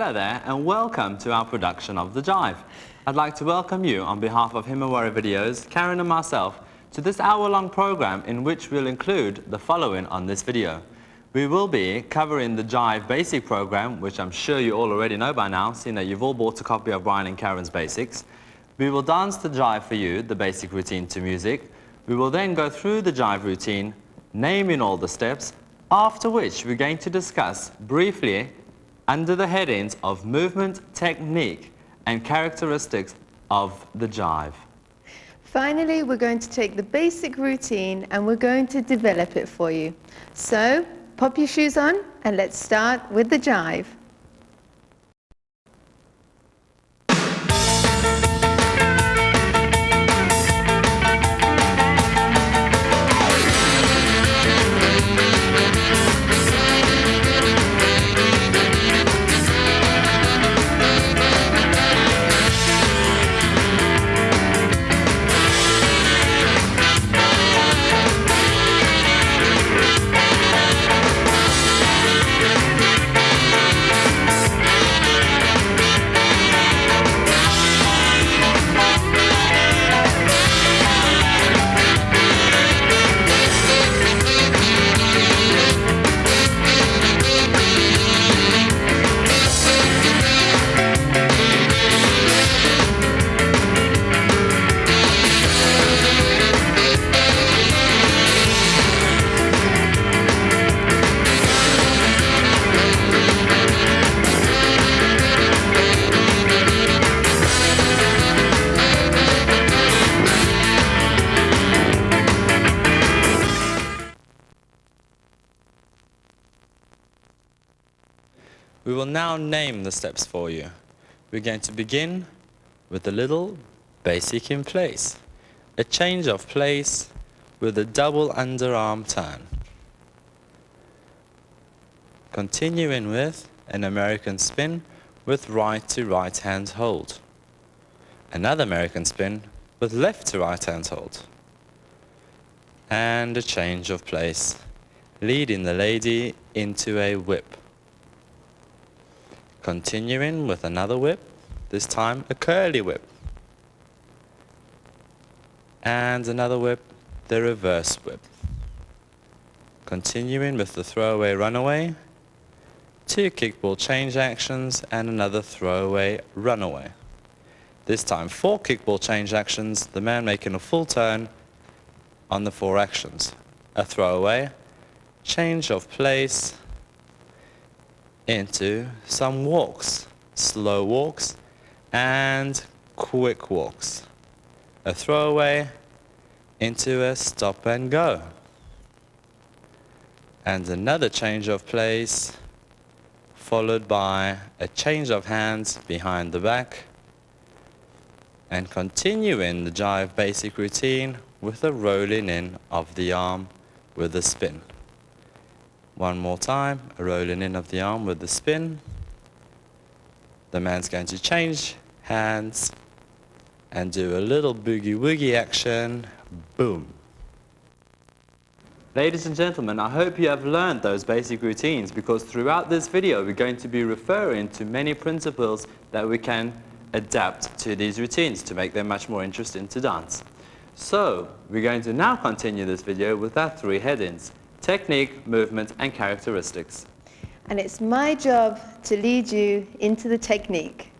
Hello there and welcome to our production of The Jive. I'd like to welcome you on behalf of Himawari Videos, Karen and myself, to this hour-long program in which we'll include the following on this video. We will be covering the Jive Basic program, which I'm sure you all already know by now, seeing that you've all bought a copy of Bryan and Karen's Basics. We will dance the Jive for you, the basic routine to music. We will then go through the Jive routine, naming all the steps, after which we're going to discuss briefly under the headings of movement, technique, and characteristics of the Jive. Finally, we're going to take the basic routine and we're going to develop it for you. So, pop your shoes on and let's start with the Jive. We will now name the steps for you. We're going to begin with a little basic in place. A change of place with a double underarm turn. Continuing with an American spin with right to right hand hold. Another American spin with left to right hand hold. And a change of place, leading the lady into a whip. Continuing with another whip, this time a curly whip. And another whip, the reverse whip. Continuing with the throwaway runaway, 2 kickball change actions and another throwaway runaway. This time 4 kickball change actions, the man making a full turn on the 4 actions. A throwaway, change of place, into some walks, slow walks and quick walks. A throwaway into a stop and go. And another change of place followed by a change of hands behind the back and continuing the Jive basic routine with a rolling in of the arm with a spin. One more time, a rolling in of the arm with the spin. The man's going to change hands and do a little boogie woogie action. Boom. Ladies and gentlemen, I hope you have learned those basic routines, because throughout this video we're going to be referring to many principles that we can adapt to these routines to make them much more interesting to dance. So, we're going to now continue this video with our 3 headings: technique, movement, and characteristics. And it's my job to lead you into the technique.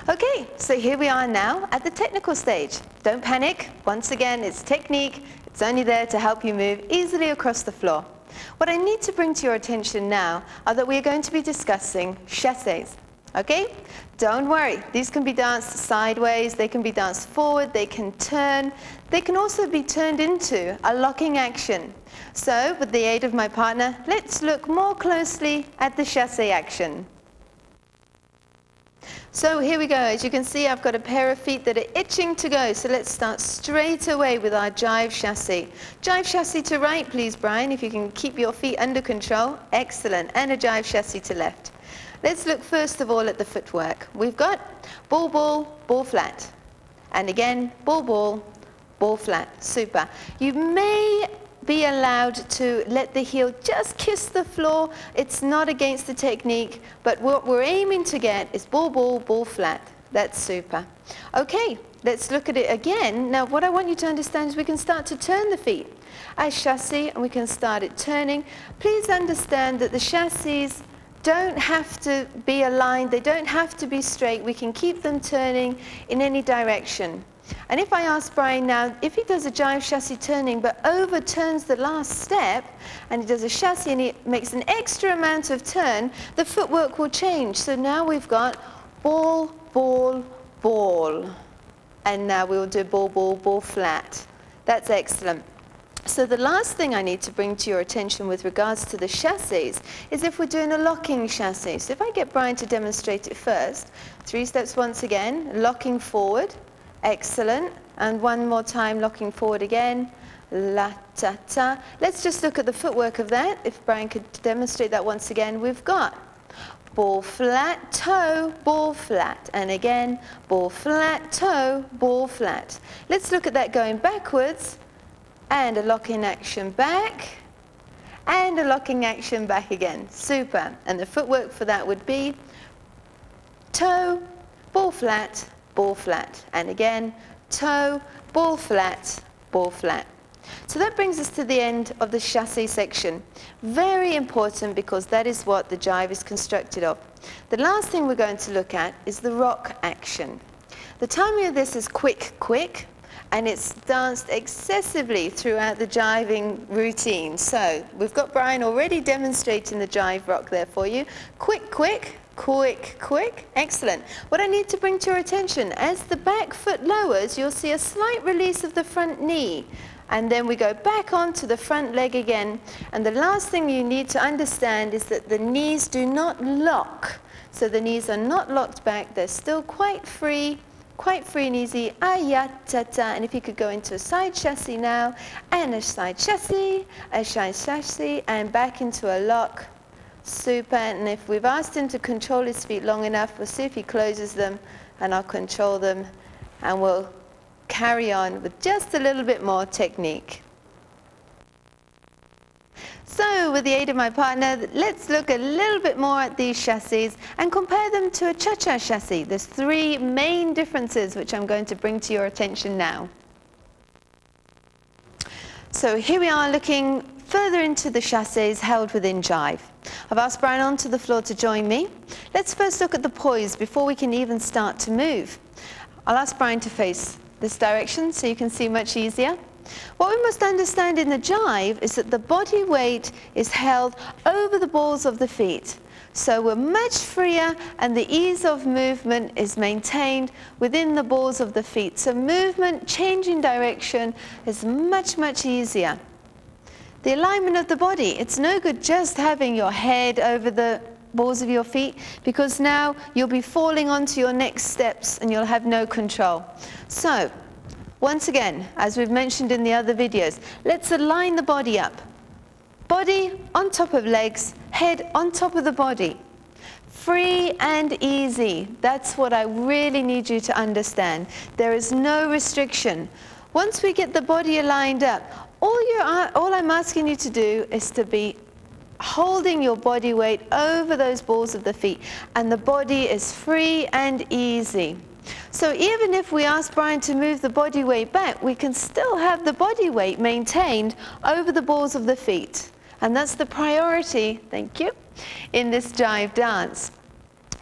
Okay, so here we are now at the technical stage. Don't panic. Once again, it's technique. It's only there to help you move easily across the floor. What I need to bring to your attention now are that we are going to be discussing chassés. Okay? Don't worry, these can be danced sideways, they can be danced forward, they can turn, they can also be turned into a locking action. So, with the aid of my partner, let's look more closely at the chassé action. So here we go. As you can see, I've got a pair of feet that are itching to go, so let's start straight away with our Jive chassé. Jive chassé to right, please, Brian, if you can keep your feet under control. Excellent. And a Jive chassé to left. Let's look first of all at the footwork. We've got ball, ball, ball flat. And again, ball, ball, ball flat. Super. You may be allowed to let the heel just kiss the floor. It's not against the technique, but what we're aiming to get is ball, ball, ball flat. That's super. Okay, let's look at it again. Now what I want you to understand is we can start to turn the feet as chassis, and we can start it turning. Please understand that the chassis don't have to be aligned, they don't have to be straight. We can keep them turning in any direction. And if I ask Bryan now, if he does a jive chassis turning but overturns the last step, and he does a chassis and he makes an extra amount of turn, the footwork will change. So now we've got ball, ball, ball. And now we'll do ball, ball, ball flat. That's excellent. So the last thing I need to bring to your attention with regards to the chassis is if we're doing a locking chassis. So if I get Bryan to demonstrate it first, 3 steps once again, locking forward. Excellent. And one more time, locking forward again. La, ta, ta. Let's just look at the footwork of that. If Bryan could demonstrate that once again, we've got ball flat, toe, ball flat. And again, ball flat, toe, ball flat. Let's look at that going backwards. And a locking action back. And a locking action back again. Super. And the footwork for that would be toe, ball flat, ball flat. And again, toe, ball flat, ball flat. So that brings us to the end of the chassis section. Very important because that is what the jive is constructed of. The last thing we're going to look at is the rock action. The timing of this is quick, quick, and it's danced excessively throughout the jiving routine. So we've got Bryan already demonstrating the jive rock there for you. Quick, quick. Quick, quick. Excellent. What I need to bring to your attention, as the back foot lowers, you'll see a slight release of the front knee. And then we go back onto the front leg again. And the last thing you need to understand is that the knees do not lock. So the knees are not locked back. They're still quite free and easy. Ayatata. And if you could go into a side chassis now, and a side chassis, and back into a lock. Super. And if we've asked him to control his feet long enough, we'll see if he closes them, and I'll control them, and we'll carry on with just a little bit more technique. So with the aid of my partner, let's look a little bit more at these chassis and compare them to a cha-cha chassis. There's 3 main differences which I'm going to bring to your attention now. So here we are looking further into the chassis held within jive. I've asked Bryan onto the floor to join me. Let's first look at the poise before we can even start to move. I'll ask Bryan to face this direction so you can see much easier. What we must understand in the jive is that the body weight is held over the balls of the feet. So we're much freer and the ease of movement is maintained within the balls of the feet. So movement, changing direction is much, much easier. The alignment of the body, it's no good just having your head over the balls of your feet, because now you'll be falling onto your next steps and you'll have no control. So once again, as we've mentioned in the other videos, let's align the body up. Body on top of legs, head on top of the body. Free and easy. That's what I really need you to understand. There is no restriction. Once we get the body aligned up, all I'm asking you to do is to be holding your body weight over those balls of the feet, and the body is free and easy. So even if we ask Bryan to move the body weight back, we can still have the body weight maintained over the balls of the feet. And that's the priority, thank you, in this jive dance.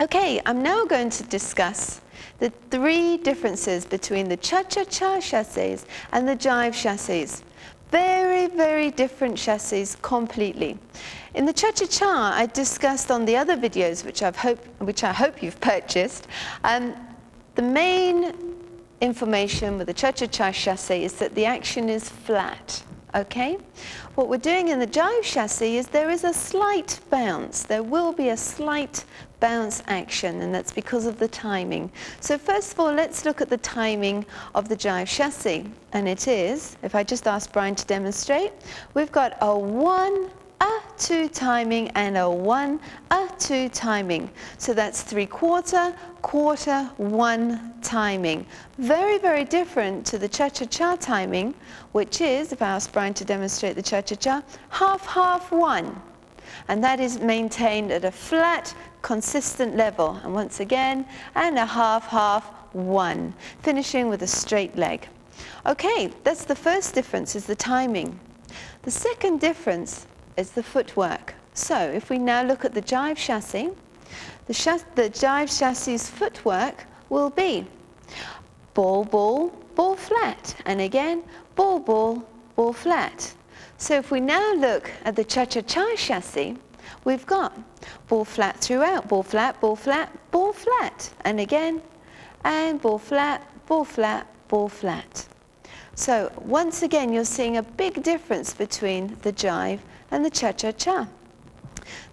Okay, I'm now going to discuss the 3 differences between the cha-cha-cha chassis and the jive chassis. Very, very different chassis completely. In the cha-cha-cha, I discussed on the other videos, which I hope you've purchased, the main information with the cha-cha-cha chassis is that the action is flat, okay? What we're doing in the jive chassis is there is a slight bounce. There will be a slight bounce action, and that's because of the timing. So first of all, let's look at the timing of the jive chassis. And it is, if I just ask Bryan to demonstrate, we've got a 1, a 2 timing, and a 1, a 2 timing. So that's 3/4, quarter, 1 timing. Very, very different to the cha-cha-cha timing, which is, if I ask Bryan to demonstrate the cha-cha-cha, half, half, 1. And that is maintained at a flat, consistent level. And once again, and a half, half, 1, finishing with a straight leg. Okay, that's the first difference, is the timing. The second difference is the footwork. So if we now look at the jive chassis, the jive chassis's footwork will be ball, ball, ball flat, and again, ball, ball, ball flat. So if we now look at the cha-cha-cha chassis, we've got ball flat throughout, ball flat, ball flat, ball flat, and again, and ball flat, ball flat, ball flat. So once again, you're seeing a big difference between the jive and the cha-cha-cha.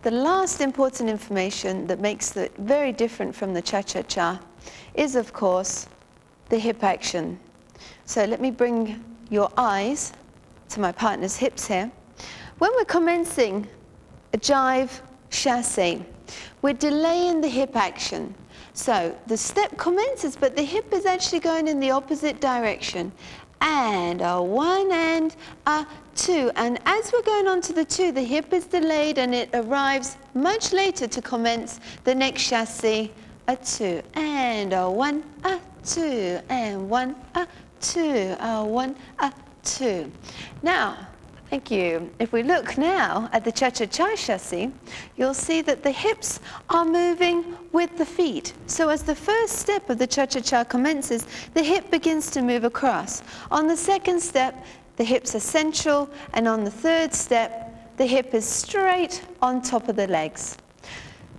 The last important information that makes it very different from the cha-cha-cha is, of course, the hip action. So let me bring your eyes to my partner's hips here. When we're commencing a jive chassis, we're delaying the hip action. So the step commences, but the hip is actually going in the opposite direction. And a 1 and a 2. And as we're going on to the 2, the hip is delayed and it arrives much later to commence the next chassis, a 2. And a 1, a 2, and 1, a 2, a 1, a 2. Now, thank you. If we look now at the cha-cha-cha chassis, you'll see that the hips are moving with the feet. So as the first step of the cha-cha-cha commences, the hip begins to move across. On the second step, the hips are central, and on the third step, the hip is straight on top of the legs.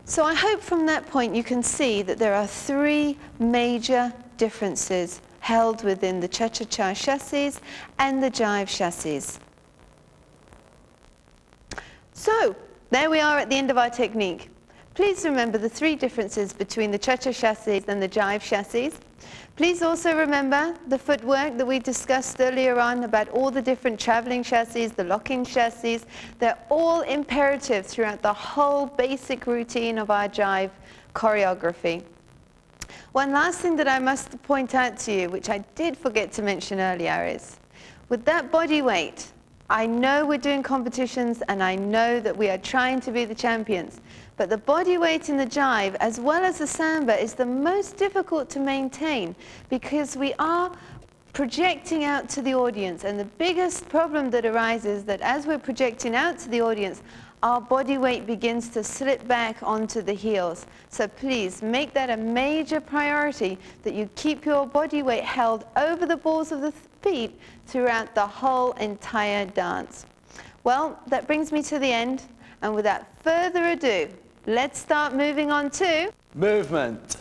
So I hope from that point you can see that there are 3 major differences held within the cha-cha-cha chassis and the jive chassis. So, there we are at the end of our technique. Please remember the 3 differences between the cha-cha chassis and the jive chassis. Please also remember the footwork that we discussed earlier on about all the different traveling chassis, the lock-in chassis. They're all imperative throughout the whole basic routine of our jive choreography. One last thing that I must point out to you, which I did forget to mention earlier, is with that body weight, I know we're doing competitions and I know that we are trying to be the champions, but the body weight in the jive as well as the samba is the most difficult to maintain because we are projecting out to the audience, and the biggest problem that arises that as we're projecting out to the audience, our body weight begins to slip back onto the heels. So please make that a major priority, that you keep your body weight held over the balls of the feet throughout the whole entire dance. Well, that brings me to the end, and without further ado, let's start moving on to movement.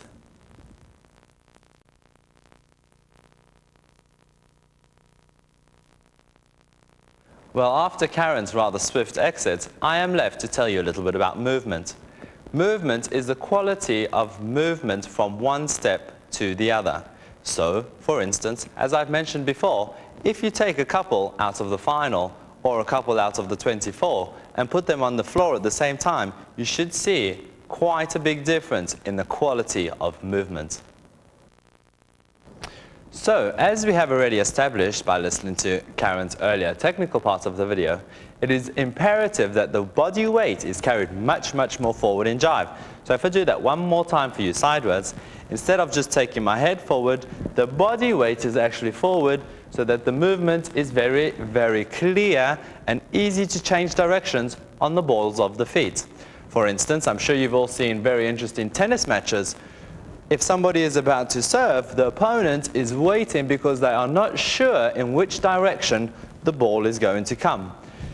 Well, after Karen's rather swift exit, I am left to tell you a little bit about movement. Movement is the quality of movement from one step to the other. So, for instance, as I've mentioned before, if you take a couple out of the final or a couple out of the 24 and put them on the floor at the same time, you should see quite a big difference in the quality of movement. So, as we have already established by listening to Karen's earlier technical part of the video, it is imperative that the body weight is carried much, much more forward in jive. So if I do that one more time for you sideways, instead of just taking my head forward, the body weight is actually forward so that the movement is very, very clear and easy to change directions on the balls of the feet. For instance, I'm sure you've all seen very interesting tennis matches. If somebody is about to serve, the opponent is waiting because they are not sure in which direction the ball is going to come.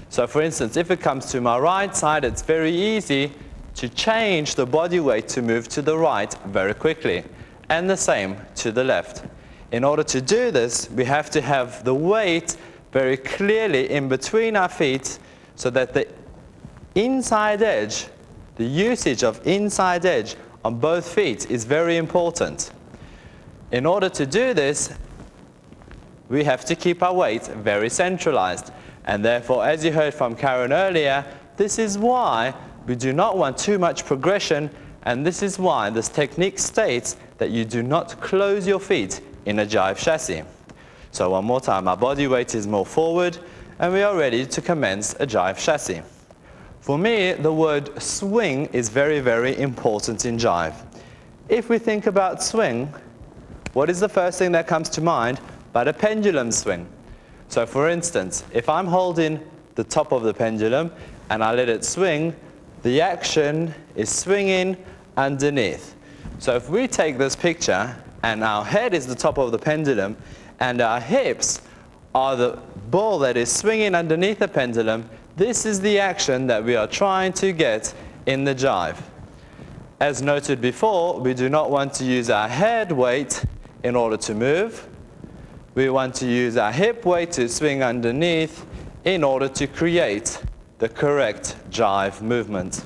So for instance, if it comes to my right side, it's very easy to change the body weight to move to the right very quickly, and the same to the left. In order to do this, we have to have the weight very clearly in between our feet so that the inside edge, the usage of inside edge on both feet is very important. In order to do this, we have to keep our weight very centralized, and therefore, as you heard from Karen earlier, This is why we do not want too much progression, and this is why this technique states that you do not close your feet in a jive chassis. So one more time, our body weight is more forward, and we are ready to commence a jive chassis. For me, the word swing is very, very important in jive. If we think about swing, what is the first thing that comes to mind but a pendulum swing? So for instance, if I'm holding the top of the pendulum and I let it swing, the action is swinging underneath. So if we take this picture and our head is the top of the pendulum and our hips are the ball that is swinging underneath the pendulum, this is the action that we are trying to get in the jive. As noted before, we do not want to use our head weight in order to move. We want to use our hip weight to swing underneath in order to create the correct jive movement.